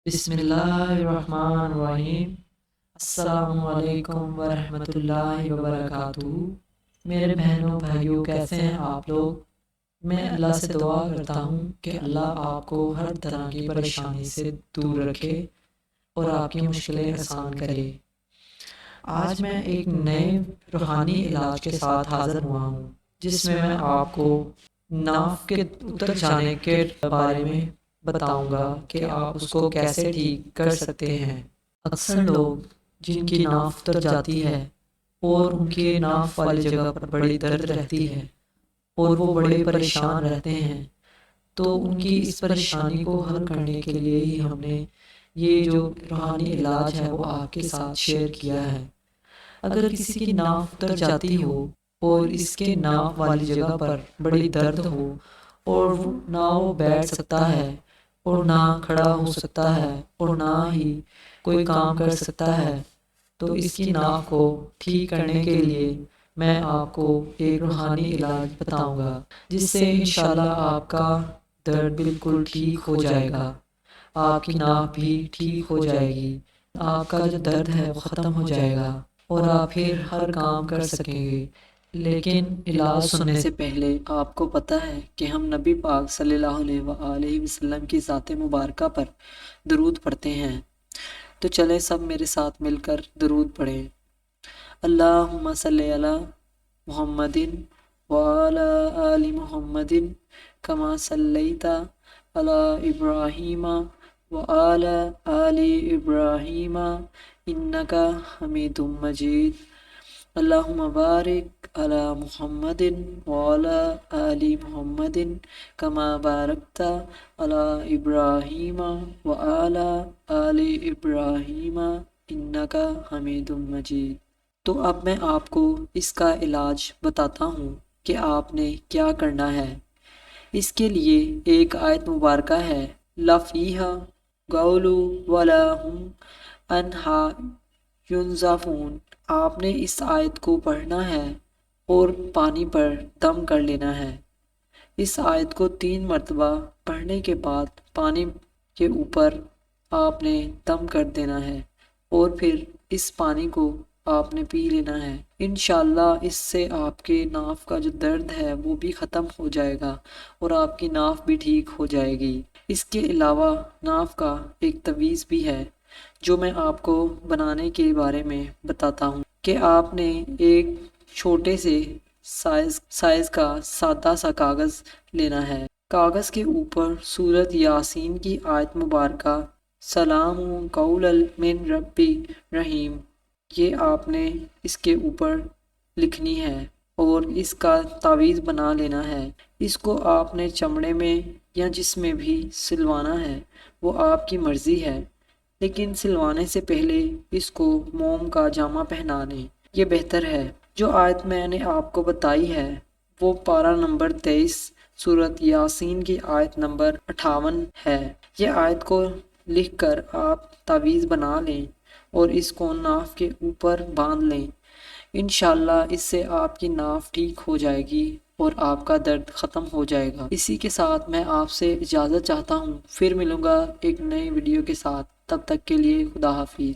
بسم اللہ الرحمن الرحیم۔ السلام علیکم ورحمۃ اللہ وبرکاتہ۔ میرے بہنوں بھائیوں، کیسے ہیں آپ لوگ؟ میں اللہ سے دعا کرتا ہوں کہ اللہ آپ کو ہر طرح کی پریشانی سے دور رکھے اور آپ کی مشکلیں آسان کرے۔ آج میں ایک نئے روحانی علاج کے ساتھ حاضر ہوا ہوں، جس میں میں آپ کو ناف کے اتر جانے کے بارے میں بتاؤں گا کہ آپ اس کو کیسے ٹھیک کر سکتے ہیں۔ اکثر لوگ جن کی ناف اتر جاتی ہے اور ان کے ناف والی جگہ پر بڑی درد رہتی ہے اور وہ بڑے پریشان رہتے ہیں، تو ان کی اس پریشانی کو حل کرنے کے لیے ہی ہم نے یہ جو روحانی علاج ہے وہ آپ کے ساتھ شیئر کیا ہے۔ اگر کسی کی ناف اتر جاتی ہو اور اس کے ناف والی جگہ پر بڑی درد ہو اور نہ وہ بیٹھ سکتا ہے اور نہ کھڑا ہو سکتا ہے اور نہ ہی کوئی کام کر سکتا ہے، تو اس کی ناف کو ٹھیک کرنے کے لیے میں آپ کو ایک روحانی علاج بتاؤں گا، جس سے انشاءاللہ آپ کا درد بالکل ٹھیک ہو جائے گا، آپ کی ناف بھی ٹھیک ہو جائے گی، آپ کا جو درد ہے وہ ختم ہو جائے گا اور آپ پھر ہر کام کر سکیں گے۔ لیکن علاج سننے سے پہلے آپ کو پتہ ہے کہ ہم نبی پاک صلی اللہ علیہ وآلہ وسلم کی ذات مبارکہ پر درود پڑھتے ہیں، تو چلیں سب میرے ساتھ مل کر درود پڑھیں۔ اللہم صلی علی محمد وعلی آل محمد کما صلیت علی ابراہیم وعلی آل ابراہیم انک حمید مجید۔ اللہم بارک علی محمد وعلی آل محمد کما بارکت علی ابراہیم وعلی آل ابراہیم انک حمید مجید۔ تو اب میں آپ کو اس کا علاج بتاتا ہوں کہ آپ نے کیا کرنا ہے۔ اس کے لیے ایک آیت مبارکہ ہے، لَفِیہا قَوْلُ وَلَا هُمْ عَنْہَا يُنزَفُونَ۔ آپ نے اس آیت کو پڑھنا ہے اور پانی پر دم کر لینا ہے۔ اس آیت کو 3 مرتبہ پڑھنے کے بعد پانی کے اوپر آپ نے دم کر دینا ہے اور پھر اس پانی کو آپ نے پی لینا ہے۔ انشاءاللہ اس سے آپ کے ناف کا جو درد ہے وہ بھی ختم ہو جائے گا اور آپ کی ناف بھی ٹھیک ہو جائے گی۔ اس کے علاوہ ناف کا ایک تعویذ بھی ہے جو میں آپ کو بنانے کے بارے میں بتاتا ہوں کہ آپ نے ایک چھوٹے سے سائز کا سادہ سا کاغذ لینا ہے۔ کاغذ کے اوپر سورۃ یاسین کی آیت مبارکہ سلام قولا من رب رحیم، یہ آپ نے اس کے اوپر لکھنی ہے اور اس کا تعویذ بنا لینا ہے۔ اس کو آپ نے چمڑے میں یا جس میں بھی سلوانا ہے وہ آپ کی مرضی ہے، لیکن سلوانے سے پہلے اس کو موم کا جامہ پہنا لیں، یہ بہتر ہے۔ جو آیت میں نے آپ کو بتائی ہے وہ پارہ نمبر 23 سورۃ یاسین کی آیت نمبر 58 ہے۔ یہ آیت کو لکھ کر آپ تعویذ بنا لیں اور اس کو ناف کے اوپر باندھ لیں۔ انشاءاللہ اس سے آپ کی ناف ٹھیک ہو جائے گی اور آپ کا درد ختم ہو جائے گا۔ اسی کے ساتھ میں آپ سے اجازت چاہتا ہوں، پھر ملوں گا ایک نئی ویڈیو کے ساتھ، تب تک کے لیے خدا حافظ۔